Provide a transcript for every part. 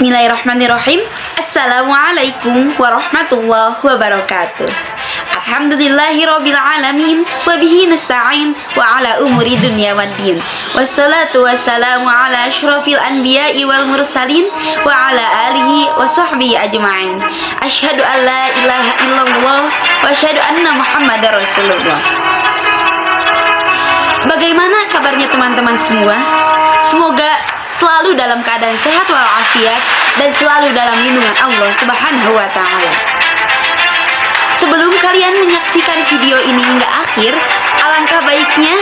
Bismillahirrahmanirrahim. Assalamualaikum warahmatullahi wabarakatuh. Alhamdulillahirabbil alamin wa bihi nasta'in wa ala umuri dunya waddin. Wassalatu wassalamu ala asyrafil anbiya'i wal mursalin wa ala alihi wa sahbihi ajma'in. Asyhadu an la ilaha illallah wa asyhadu anna Muhammadar Rasulullah. Bagaimana kabarnya teman-teman semua? Semoga selalu dalam keadaan sehat walafiat dan selalu dalam lindungan Allah Subhanahu wa taala. Sebelum kalian menyaksikan video ini hingga akhir, alangkah baiknya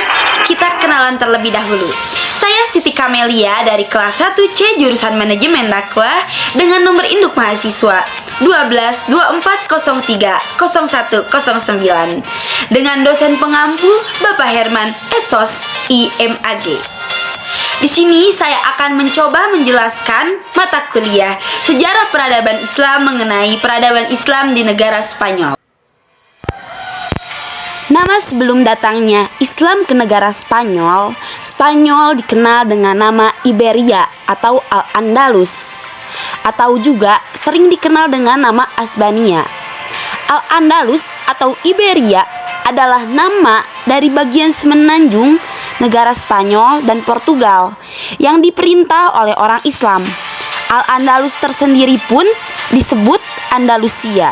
kita kenalan terlebih dahulu. Saya Siti Kamelia dari kelas 1C jurusan Manajemen Dakwah dengan nomor induk mahasiswa 1224030109 dengan dosen pengampu Bapak Herman Esos IMAG. Di sini saya akan mencoba menjelaskan mata kuliah Sejarah Peradaban Islam mengenai peradaban Islam di negara Spanyol. Nama sebelum datangnya Islam ke negara Spanyol, Spanyol dikenal dengan nama Iberia atau Al-Andalus, atau juga sering dikenal dengan nama Asbania. Al-Andalus atau Iberia adalah nama dari bagian semenanjung negara Spanyol dan Portugal yang diperintah oleh orang Islam. Al-Andalus tersendiri pun disebut Andalusia.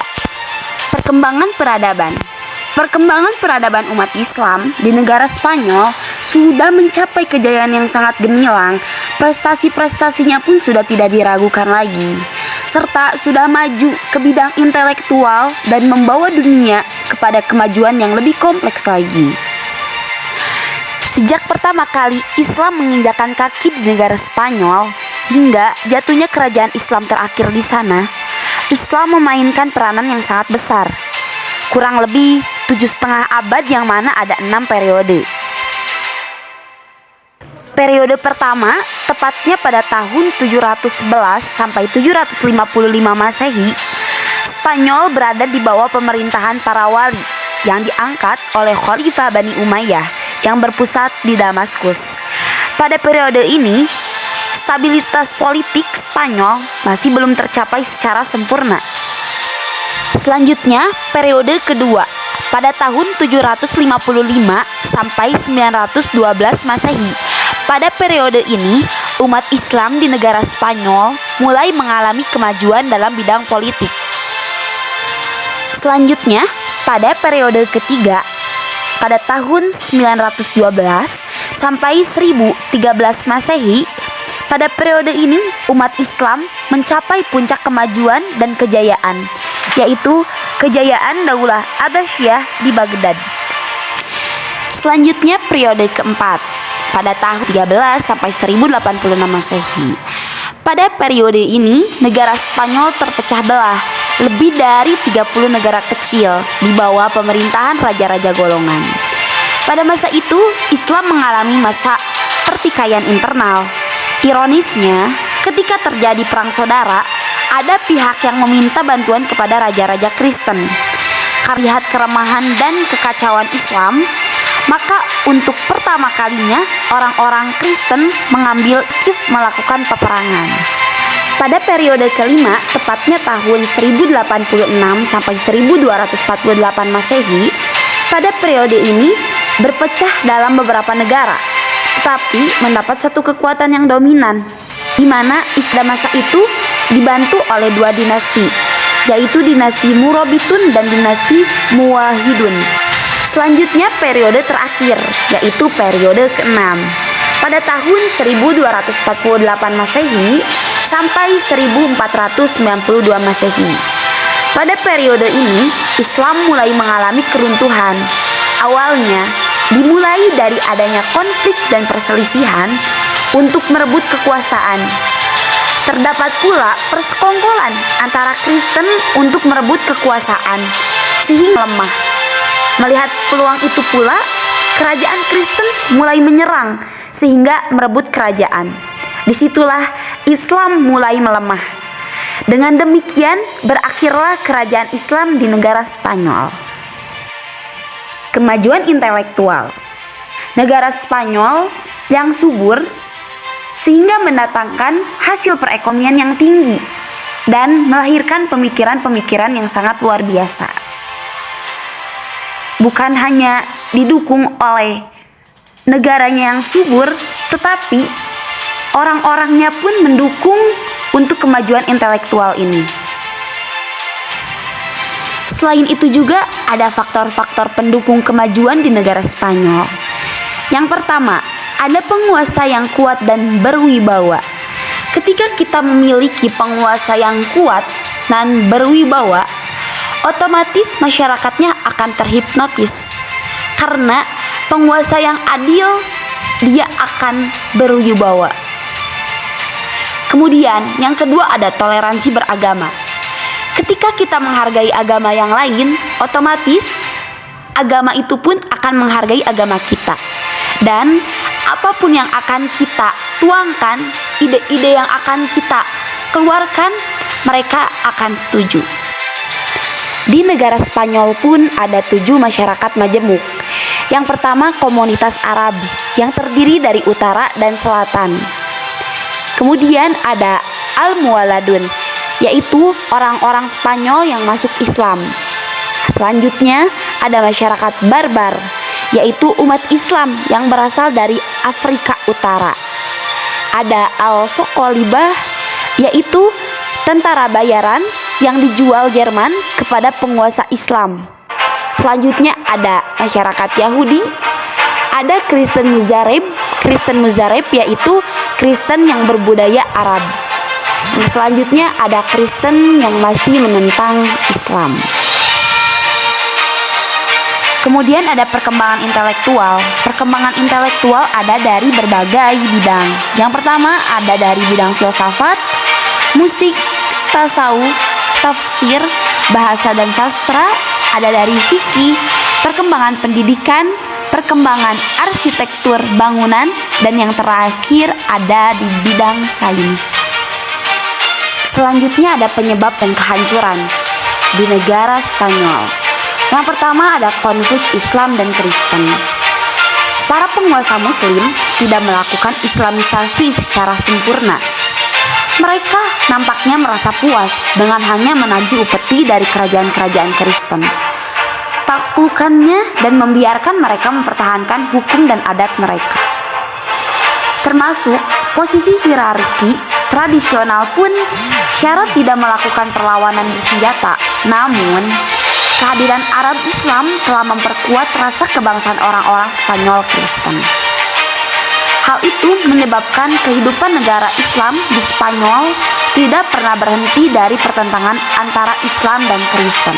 Perkembangan peradaban umat Islam di negara Spanyol sudah mencapai kejayaan yang sangat gemilang. Prestasi-prestasinya pun sudah tidak diragukan lagi, serta sudah maju ke bidang intelektual dan membawa dunia kepada kemajuan yang lebih kompleks lagi. Sejak pertama kali Islam menginjakkan kaki di negara Spanyol hingga jatuhnya kerajaan Islam terakhir di sana, Islam memainkan peranan yang sangat besar. Kurang lebih 7,5 abad yang mana ada 6 periode. Periode pertama tepatnya pada tahun 711 sampai 755 Masehi, Spanyol berada di bawah pemerintahan para wali yang diangkat oleh Khalifah Bani Umayyah yang berpusat di Damaskus. Pada periode ini, stabilitas politik Spanyol masih belum tercapai secara sempurna. Selanjutnya, periode kedua pada tahun 755 sampai 912 Masehi. Pada periode ini, umat Islam di negara Spanyol mulai mengalami kemajuan dalam bidang politik. Selanjutnya, pada periode ketiga pada tahun 912 sampai 1013 Masehi, pada periode ini umat Islam mencapai puncak kemajuan dan kejayaan, yaitu kejayaan Daulah Abbasiyah di Baghdad. Selanjutnya periode keempat pada tahun 13 sampai 1086 Masehi. Pada periode ini negara Spanyol terpecah belah lebih dari 30 negara kecil di bawah pemerintahan raja-raja golongan. Pada masa itu, Islam mengalami masa pertikaian internal. Ironisnya, ketika terjadi perang saudara, ada pihak yang meminta bantuan kepada raja-raja Kristen. Karena lihat keremahan dan kekacauan Islam, maka untuk pertama kalinya orang-orang Kristen mengambil inisiatif melakukan peperangan. Pada periode kelima, tepatnya tahun 1086 sampai 1248 Masehi, pada periode ini berpecah dalam beberapa negara, tetapi mendapat satu kekuatan yang dominan, di mana Islam masa itu dibantu oleh dua dinasti, yaitu dinasti Murabitun dan dinasti Muwahhidun. Selanjutnya periode terakhir, yaitu periode ke-6 pada tahun 1248 Masehi sampai 1492 Masehi. Pada periode ini, Islam mulai mengalami keruntuhan. Awalnya dimulai dari adanya konflik dan perselisihan untuk merebut kekuasaan. Terdapat pula persekongkolan antara Kristen untuk merebut kekuasaan sehingga lemah. Melihat peluang itu pula, kerajaan Kristen mulai menyerang sehingga merebut kerajaan. Disitulah Islam mulai melemah. Dengan demikian berakhirlah kerajaan Islam di negara Spanyol. Kemajuan intelektual. Negara Spanyol yang subur sehingga mendatangkan hasil perekonomian yang tinggi dan melahirkan pemikiran-pemikiran yang sangat luar biasa. Bukan hanya didukung oleh negaranya yang subur, tetapi orang-orangnya pun mendukung untuk kemajuan intelektual ini. Selain itu juga ada faktor-faktor pendukung kemajuan di negara Spanyol. Yang pertama, ada penguasa yang kuat dan berwibawa. Ketika kita memiliki penguasa yang kuat dan berwibawa, otomatis masyarakatnya akan terhipnotis. Karena penguasa yang adil, dia akan berwibawa. Kemudian yang kedua ada toleransi beragama. Ketika kita menghargai agama yang lain, otomatis agama itu pun akan menghargai agama kita. Dan apapun yang akan kita tuangkan, ide-ide yang akan kita keluarkan, mereka akan setuju. Di negara Spanyol pun ada 7 masyarakat majemuk. Yang pertama komunitas Arab yang terdiri dari utara dan selatan. Kemudian ada Almohaladun, yaitu orang-orang Spanyol yang masuk Islam. Selanjutnya ada masyarakat Barbar, yaitu umat Islam yang berasal dari Afrika Utara. Ada Al-Sokolibah, yaitu tentara bayaran yang dijual Jerman kepada penguasa Islam. Selanjutnya ada masyarakat Yahudi, ada Kristen Muzareb yaitu Kristen yang berbudaya Arab. Dan selanjutnya ada Kristen yang masih menentang Islam. Kemudian ada perkembangan intelektual. Perkembangan intelektual ada dari berbagai bidang. Yang pertama ada dari bidang filsafat, musik, tasawuf, tafsir, bahasa dan sastra, ada dari fikih, perkembangan pendidikan, perkembangan arsitektur bangunan, dan yang terakhir ada di bidang sains. Selanjutnya ada penyebab dan kehancuran di negara Spanyol. Yang pertama ada konflik Islam dan Kristen. Para penguasa Muslim tidak melakukan Islamisasi secara sempurna. Mereka nampaknya merasa puas dengan hanya menagih upeti dari kerajaan-kerajaan Kristen. Taklukannya dan membiarkan mereka mempertahankan hukum dan adat mereka. Termasuk posisi hierarki tradisional pun syarat tidak melakukan perlawanan bersenjata. Namun, kehadiran Arab Islam telah memperkuat rasa kebangsaan orang-orang Spanyol Kristen. Hal itu menyebabkan kehidupan negara Islam di Spanyol tidak pernah berhenti dari pertentangan antara Islam dan Kristen.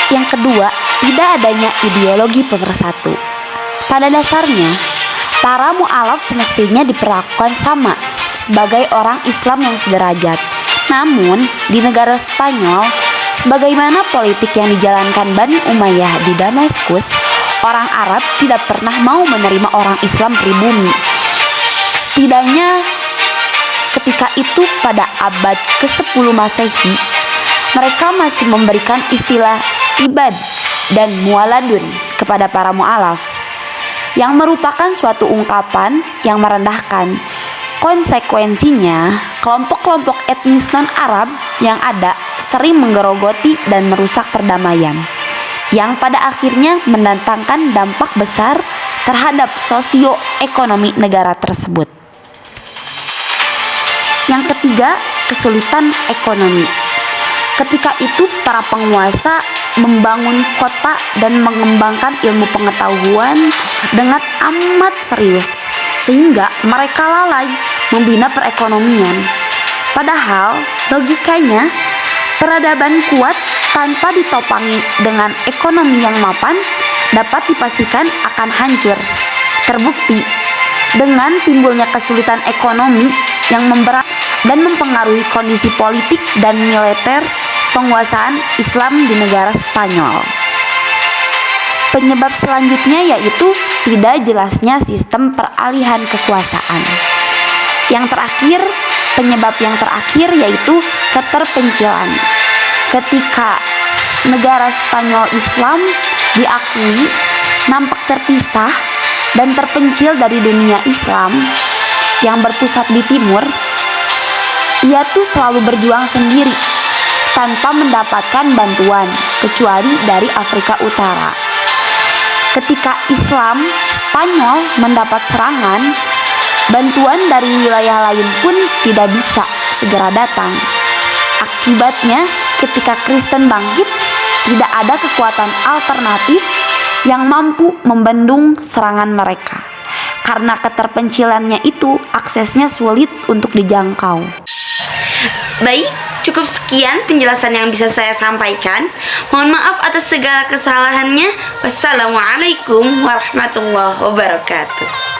Yang kedua, tidak adanya ideologi pemersatu. Pada dasarnya, para mu'alaf semestinya diperlakukan sama sebagai orang Islam yang sederajat. Namun, di negara Spanyol, sebagaimana politik yang dijalankan Bani Umayyah di Damaskus, orang Arab tidak pernah mau menerima orang Islam pribumi. Setidaknya ketika itu pada abad ke-10 Masehi, mereka masih memberikan istilah ibad dan mualadun kepada para mu'alaf, yang merupakan suatu ungkapan yang merendahkan. Konsekuensinya, kelompok-kelompok etnis non-Arab yang ada sering menggerogoti dan merusak perdamaian, yang pada akhirnya mendatangkan dampak besar terhadap sosioekonomi negara tersebut. Yang ketiga, kesulitan ekonomi. Ketika itu para penguasa membangun kota dan mengembangkan ilmu pengetahuan dengan amat serius, sehingga mereka lalai membina perekonomian. Padahal logikanya, peradaban kuat tanpa ditopangi dengan ekonomi yang mapan dapat dipastikan akan hancur. Terbukti dengan timbulnya kesulitan ekonomi yang memberat dan mempengaruhi kondisi politik dan militer penguasaan Islam di negara Spanyol. Penyebab selanjutnya yaitu tidak jelasnya sistem peralihan kekuasaan. Penyebab yang terakhir yaitu keterpencilan. Ketika negara Spanyol Islam diakui nampak terpisah dan terpencil dari dunia Islam, yang berpusat di timur, ia tuh selalu berjuang sendiri tanpa mendapatkan bantuan kecuali dari Afrika Utara. Ketika Islam Spanyol mendapat serangan, bantuan dari wilayah lain pun tidak bisa segera datang. Akibatnya, ketika Kristen bangkit, tidak ada kekuatan alternatif yang mampu membendung serangan mereka. Karena keterpencilannya itu, aksesnya sulit untuk dijangkau. Baik, cukup sekian penjelasan yang bisa saya sampaikan. Mohon maaf atas segala kesalahannya. Wassalamualaikum warahmatullahi wabarakatuh.